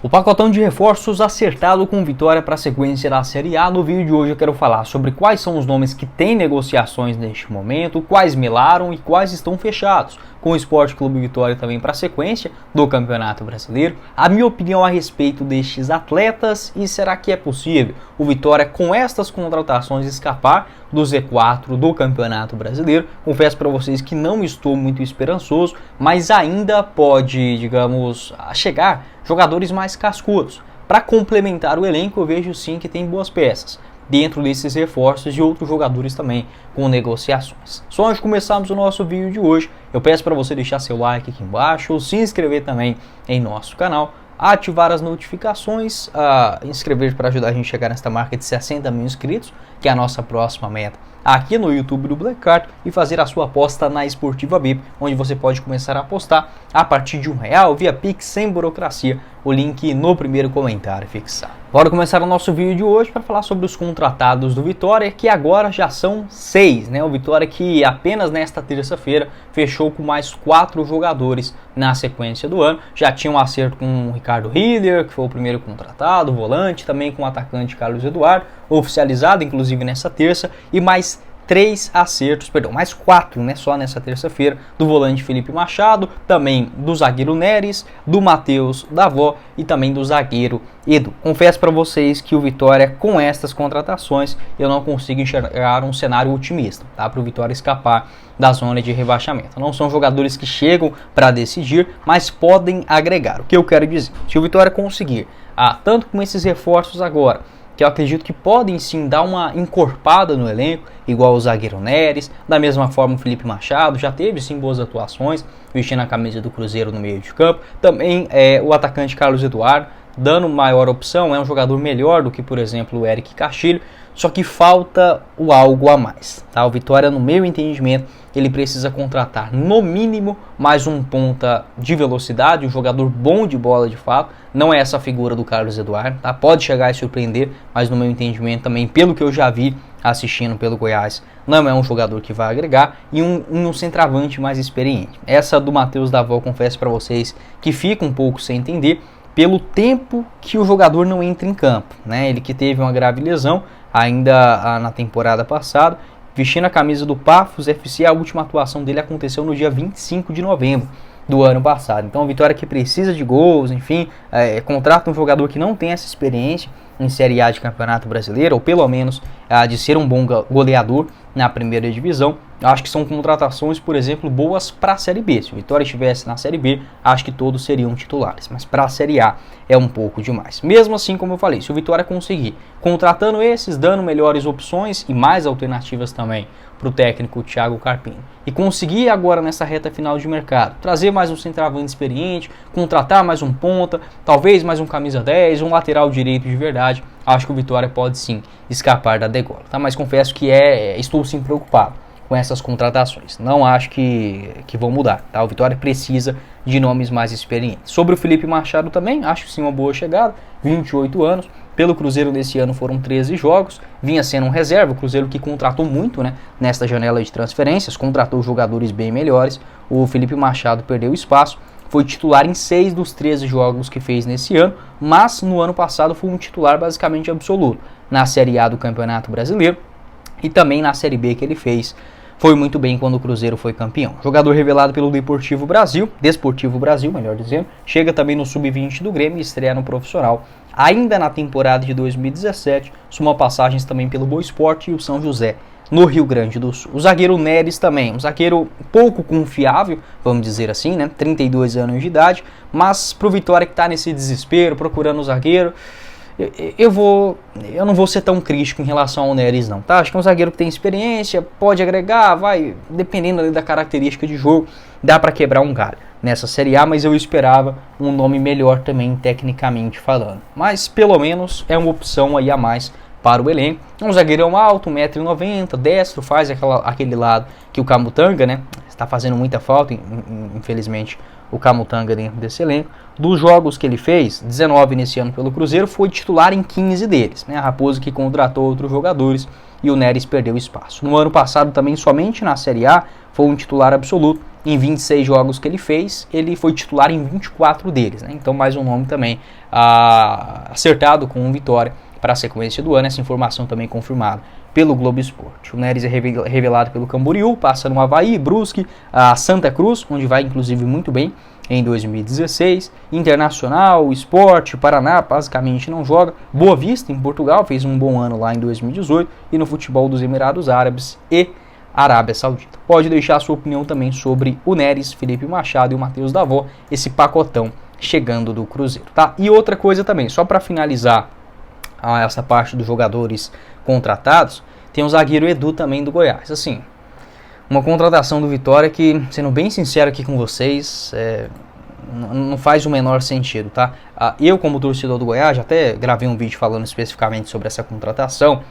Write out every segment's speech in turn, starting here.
O pacotão de reforços acertado com vitória para a sequência da Série A. No vídeo de hoje eu quero falar sobre quais são os nomes que têm negociações neste momento, quais melaram e quais estão fechados com o Sport Clube Vitória também para a sequência do Campeonato Brasileiro. A minha opinião a respeito destes atletas e será que é possível o Vitória com estas contratações escapar do Z4 do Campeonato Brasileiro. Confesso para vocês que não estou muito esperançoso, mas ainda pode, digamos, chegar jogadores mais cascudos. Para complementar o elenco, eu vejo sim que tem boas peças dentro desses reforços e outros jogadores também com negociações. Só antes de começarmos o nosso vídeo de hoje, eu peço para você deixar seu like aqui embaixo, se inscrever também em nosso canal, ativar as notificações, inscrever para ajudar a gente a chegar nesta marca de 60 mil inscritos, que é a nossa próxima meta aqui no YouTube do Black Card, e fazer a sua aposta na Esportiva VIP, onde você pode começar a apostar a partir de R$1 via Pix sem burocracia. O link no primeiro comentário fixado. Bora começar o nosso vídeo de hoje para falar sobre os contratados do Vitória, que agora já são 6, né? O Vitória que apenas nesta terça-feira fechou com mais 4 jogadores na sequência do ano. Já tinha um acerto com o Ricardo Hiller, que foi o primeiro contratado, volante, também com o atacante Carlos Eduardo, oficializado inclusive nessa terça, e mais 4, né, só nessa terça-feira, do volante Felipe Machado, também do zagueiro Neres, do Matheus Davó e também do zagueiro Edu. Confesso para vocês que o Vitória, com estas contratações, eu não consigo enxergar um cenário otimista, tá, para o Vitória escapar da zona de rebaixamento. Não são jogadores que chegam para decidir, mas podem agregar. O que eu quero dizer? Se o Vitória conseguir, tanto com esses reforços agora, que eu acredito que podem sim dar uma encorpada no elenco, igual o zagueiro Neres, da mesma forma o Felipe Machado, já teve sim boas atuações, vestindo a camisa do Cruzeiro no meio de campo, também o atacante Carlos Eduardo, dando maior opção, é um jogador melhor do que, por exemplo, o Eric Castilho, só que falta o algo a mais, tá? O Vitória, no meu entendimento, ele precisa contratar no mínimo mais um ponta de velocidade, um jogador bom de bola de fato, não é essa figura do Carlos Eduardo, tá? Pode chegar a surpreender, mas no meu entendimento também, pelo que eu já vi assistindo pelo Goiás, não é um jogador que vai agregar, e um centroavante mais experiente. Essa do Matheus Davó, confesso para vocês que fica um pouco sem entender, pelo tempo que o jogador não entra em campo, né? Ele que teve uma grave lesão ainda na temporada passada, vestindo a camisa do Pafos FC, a última atuação dele aconteceu no dia 25 de novembro do ano passado. Então, a Vitória que precisa de gols, enfim, contrata um jogador que não tem essa experiência em Série A de Campeonato Brasileiro, ou pelo menos de ser um bom goleador na primeira divisão. Eu acho que são contratações, por exemplo, boas para a Série B. Se o Vitória estivesse na Série B, acho que todos seriam titulares, mas para a Série A é um pouco demais. Mesmo assim, como eu falei, se o Vitória conseguir, contratando esses, dando melhores opções e mais alternativas também para o técnico Thiago Carpini, e conseguir agora nessa reta final de mercado, trazer mais um centroavante experiente, contratar mais um ponta, talvez mais um camisa 10, um lateral direito de verdade, acho que o Vitória pode sim escapar da degola, tá? Mas confesso que estou sim preocupado com essas contratações. Não acho que vão mudar, tá? O Vitória precisa de nomes mais experientes. Sobre o Felipe Machado também, acho sim uma boa chegada, 28 anos, pelo Cruzeiro nesse ano foram 13 jogos, vinha sendo um reserva, o Cruzeiro que contratou muito, né, nesta janela de transferências, contratou jogadores bem melhores, o Felipe Machado perdeu espaço, foi titular em 6 dos 13 jogos que fez nesse ano, mas no ano passado foi um titular basicamente absoluto, na Série A do Campeonato Brasileiro e também na Série B que ele fez. Foi muito bem quando o Cruzeiro foi campeão. Jogador revelado pelo Desportivo Brasil, melhor dizendo, chega também no Sub-20 do Grêmio e estreia no profissional. Ainda na temporada de 2017, suma passagens também pelo Boa Esporte e o São José, no Rio Grande do Sul. O zagueiro Neres também, um zagueiro pouco confiável, vamos dizer assim, né? 32 anos de idade, mas pro Vitória que está nesse desespero, procurando o zagueiro, eu não vou ser tão crítico em relação ao Neres não, tá? Acho que é um zagueiro que tem experiência, pode agregar, dependendo ali da característica de jogo, dá para quebrar um galho nessa Série A, mas eu esperava um nome melhor também tecnicamente falando. Mas pelo menos é uma opção aí a mais para o elenco. É um zagueirão alto, 1,90 m, destro, faz aquele lado que o Camutanga, né, está fazendo muita falta, infelizmente o Camutanga dentro desse elenco. Dos jogos que ele fez, 19 nesse ano pelo Cruzeiro, foi titular em 15 deles, né? A Raposa que contratou outros jogadores e o Neres perdeu espaço. No ano passado também, somente na Série A, foi um titular absoluto. Em 26 jogos que ele fez, ele foi titular em 24 deles, né? Então mais um nome também acertado com um Vitória para a sequência do ano. Essa informação também confirmada pelo Globo Esporte. O Neres é revelado pelo Camboriú, passa no Avaí, Brusque, a Santa Cruz, onde vai inclusive muito bem em 2016, Internacional, Sport, Paraná, basicamente não joga, Boa Vista em Portugal, fez um bom ano lá em 2018, e no futebol dos Emirados Árabes e Arábia Saudita. Pode deixar a sua opinião também sobre o Neres, Felipe Machado e o Matheus Davó, esse pacotão chegando do Cruzeiro, tá? E outra coisa também, só para finalizar essa parte dos jogadores contratados, tem o zagueiro Edu também do Goiás. Assim, uma contratação do Vitória que, sendo bem sincero aqui com vocês, não faz o menor sentido, tá? Eu, como torcedor do Goiás, já até gravei um vídeo falando especificamente sobre essa contratação.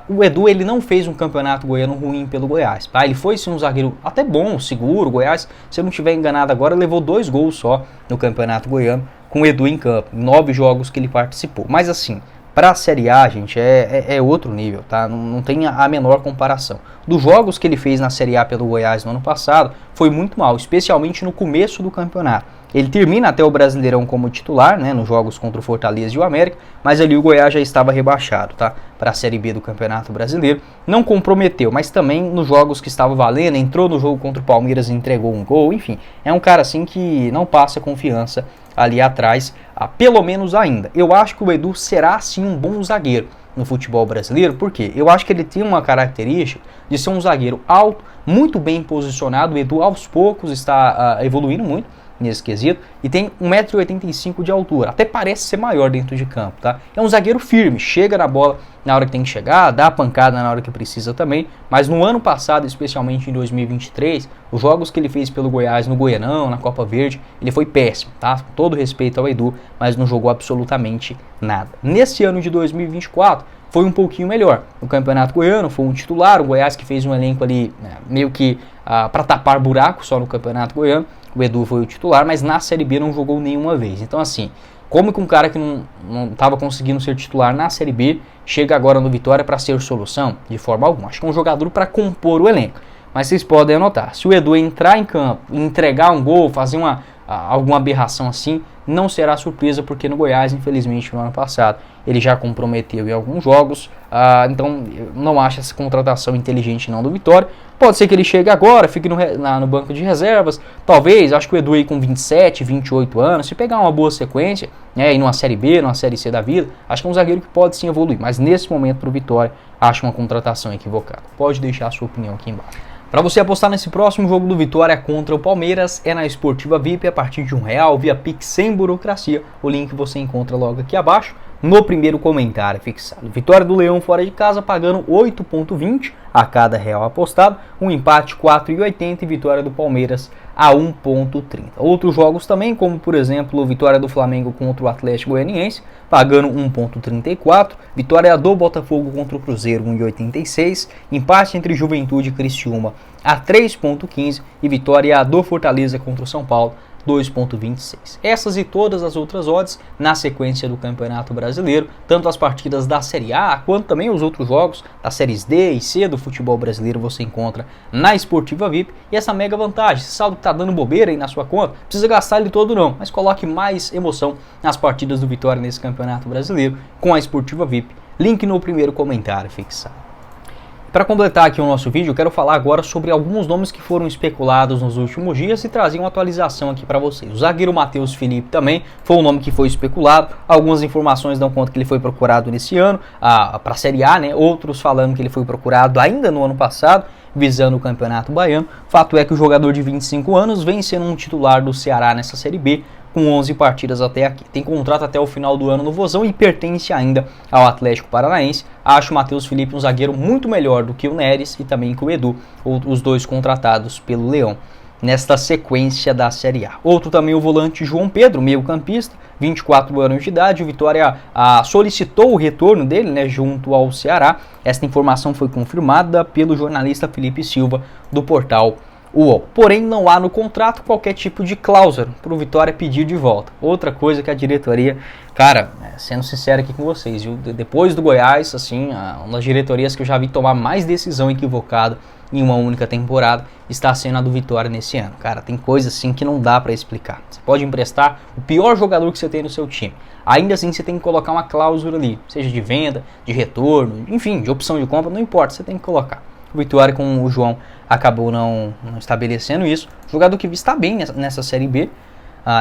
O Edu, ele não fez um campeonato goiano ruim pelo Goiás, tá? Ele foi sim um zagueiro até bom, seguro. O Goiás, se eu não estiver enganado agora, levou 2 gols só no campeonato goiano com o Edu em campo, em 9 jogos que ele participou. Mas assim, para a Série A, gente, é outro nível, tá? Não tem a menor comparação. Dos jogos que ele fez na Série A pelo Goiás no ano passado, foi muito mal, especialmente no começo do campeonato. Ele termina até o Brasileirão como titular, né, nos jogos contra o Fortaleza e o América, mas ali o Goiás já estava rebaixado, tá, para a Série B do Campeonato Brasileiro. Não comprometeu, mas também nos jogos que estava valendo, entrou no jogo contra o Palmeiras e entregou um gol, enfim. É um cara assim que não passa confiança ali atrás, pelo menos ainda. Eu acho que o Edu será sim um bom zagueiro no futebol brasileiro, porque eu acho que ele tem uma característica de ser um zagueiro alto, muito bem posicionado. O Edu aos poucos está evoluindo muito nesse quesito, e tem 1,85 m de altura, até parece ser maior dentro de campo, tá? É um zagueiro firme, chega na bola na hora que tem que chegar, dá a pancada na hora que precisa também, mas no ano passado, especialmente em 2023, os jogos que ele fez pelo Goiás no Goianão, na Copa Verde, ele foi péssimo, tá? Com todo respeito ao Edu, mas não jogou absolutamente nada. Nesse ano de 2024, foi um pouquinho melhor. No Campeonato Goiano, foi um titular, o Goiás que fez um elenco ali, meio que para tapar buraco só no Campeonato Goiano. O Edu foi o titular, mas na Série B não jogou nenhuma vez. Então assim, como que um cara que não estava conseguindo ser titular na Série B chega agora no Vitória para ser solução? De forma alguma. Acho que é um jogador para compor o elenco. Mas vocês podem anotar, se o Edu entrar em campo, entregar um gol, fazer alguma aberração assim, não será surpresa, porque no Goiás, infelizmente, no ano passado, ele já comprometeu em alguns jogos. Então, eu não acho essa contratação inteligente não do Vitória. Pode ser que ele chegue agora, fique no banco de reservas. Talvez, acho que o Edu aí com 27, 28 anos, se pegar uma boa sequência, né, e numa Série B, numa Série C da vida, acho que é um zagueiro que pode sim evoluir. Mas nesse momento, para o Vitória, acho uma contratação equivocada. Pode deixar a sua opinião aqui embaixo. Para você apostar nesse próximo jogo do Vitória contra o Palmeiras, é na Esportiva VIP a partir de R$1 via Pix sem burocracia. O link você encontra logo aqui abaixo, no primeiro comentário fixado. Vitória do Leão fora de casa pagando 8,20 a cada real apostado. Um empate 4,80 e vitória do Palmeiras a 1,30. Outros jogos também, como por exemplo, vitória do Flamengo contra o Atlético Goianiense, pagando 1,34. Vitória do Botafogo contra o Cruzeiro, 1,86. Empate entre Juventude e Criciúma a 3,15. E vitória do Fortaleza contra o São Paulo, 2,26. Essas e todas as outras odds na sequência do Campeonato Brasileiro, tanto as partidas da Série A, quanto também os outros jogos das séries D e C do futebol brasileiro você encontra na Esportiva VIP. E essa mega vantagem, esse saldo que tá dando bobeira aí na sua conta, não precisa gastar ele todo não, mas coloque mais emoção nas partidas do Vitória nesse Campeonato Brasileiro com a Esportiva VIP. Link no primeiro comentário fixado. Para completar aqui o nosso vídeo, eu quero falar agora sobre alguns nomes que foram especulados nos últimos dias e trazer uma atualização aqui para vocês. O zagueiro Matheus Felipe também foi um nome que foi especulado. Algumas informações dão conta que ele foi procurado nesse ano para a Série A, né? Outros falando que ele foi procurado ainda no ano passado, visando o Campeonato Baiano. Fato é que o jogador de 25 anos vem sendo um titular do Ceará nessa Série B, com 11 partidas até aqui. Tem contrato até o final do ano no Vozão e pertence ainda ao Atlético Paranaense. Acho o Matheus Felipe um zagueiro muito melhor do que o Neres e também que o Edu, os dois contratados pelo Leão nesta sequência da Série A. Outro também o volante João Pedro, meio campista, 24 anos de idade. O Vitória solicitou o retorno dele, né, junto ao Ceará. Esta informação foi confirmada pelo jornalista Felipe Silva do portal UOL. Porém, não há no contrato qualquer tipo de cláusula para o Vitória pedir de volta. Outra coisa que a diretoria, cara, sendo sincero aqui com vocês, viu? Depois do Goiás, assim, uma das diretorias que eu já vi tomar mais decisão equivocada em uma única temporada está sendo a do Vitória nesse ano. Cara, tem coisa assim que não dá para explicar. Você pode emprestar o pior jogador que você tem no seu time. Ainda assim, você tem que colocar uma cláusula ali, seja de venda, de retorno, enfim, de opção de compra, não importa, você tem que colocar. O Vitória com o João acabou não estabelecendo isso. O jogador que está bem nessa Série B,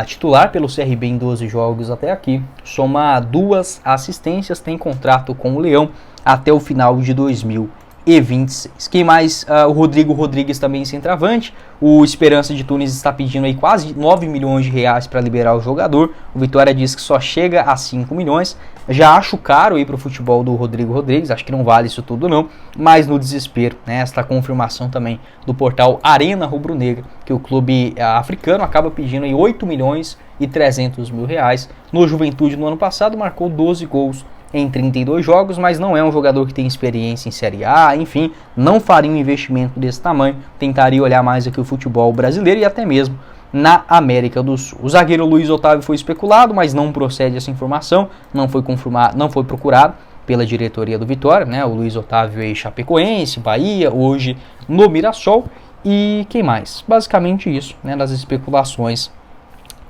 titular pelo CRB em 12 jogos até aqui, soma 2 assistências, tem contrato com o Leão até o final de 2026. Quem mais? O Rodrigo Rodrigues também centroavante. O Esperança de Tunis está pedindo aí quase 9 milhões de reais para liberar o jogador. O Vitória diz que só chega a 5 milhões. Já acho caro aí para o futebol do Rodrigo Rodrigues, acho que não vale isso tudo não, mas no desespero, né, esta confirmação também do portal Arena Rubro-Negra, que o clube africano acaba pedindo aí 8 milhões e 300 mil reais. No Juventude no ano passado marcou 12 gols em 32 jogos, mas não é um jogador que tem experiência em Série A, enfim, não faria um investimento desse tamanho, tentaria olhar mais aqui o futebol brasileiro e até mesmo na América do Sul. O zagueiro Luiz Otávio foi especulado, mas não procede essa informação, não foi confirmado, não foi procurado pela diretoria do Vitória, né? O Luiz Otávio é Chapecoense, Bahia, hoje no Mirassol, e quem mais? Basicamente isso, né, das especulações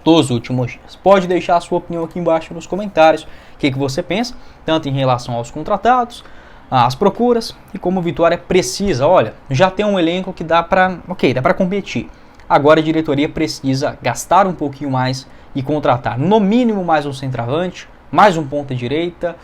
dos últimos dias. Pode deixar a sua opinião aqui embaixo nos comentários, o que você pensa, tanto em relação aos contratados, às procuras, e como o Vitória precisa, olha, já tem um elenco que dá para competir. Agora a diretoria precisa gastar um pouquinho mais e contratar no mínimo mais um centroavante, mais um ponta direita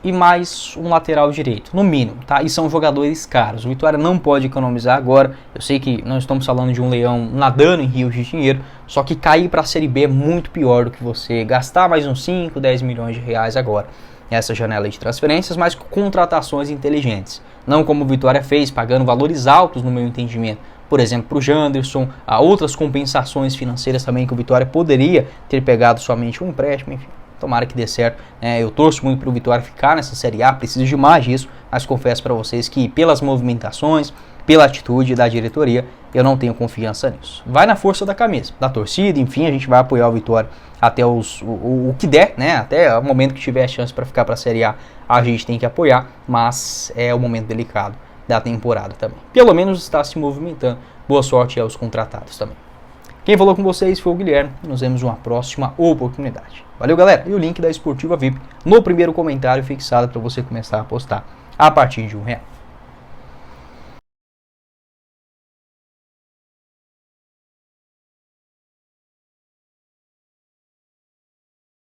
e mais um lateral direito, no mínimo, tá? E são jogadores caros. O Vitória não pode economizar agora. Eu sei que não estamos falando de um leão nadando em rios de dinheiro, só que cair para a Série B é muito pior do que você gastar mais uns 5, 10 milhões de reais agora nessa janela de transferências, mas com contratações inteligentes. Não como o Vitória fez, pagando valores altos no meu entendimento. Por exemplo, para o Janderson, há outras compensações financeiras também que o Vitória poderia ter pegado somente um empréstimo, enfim. Tomara que dê certo, né? Eu torço muito para o Vitória ficar nessa Série A, preciso de mais disso, mas confesso para vocês que pelas movimentações, pela atitude da diretoria, eu não tenho confiança nisso. Vai na força da camisa, da torcida, enfim, a gente vai apoiar o Vitória até o que der, né? Até o momento que tiver a chance para ficar para a Série A gente tem que apoiar, mas é o momento delicado da temporada também. Pelo menos está se movimentando. Boa sorte aos contratados também. Quem falou com vocês foi o Guilherme. Nos vemos uma próxima oportunidade. Valeu, galera. E o link da Esportiva VIP no primeiro comentário fixado para você começar a apostar a partir de R$1.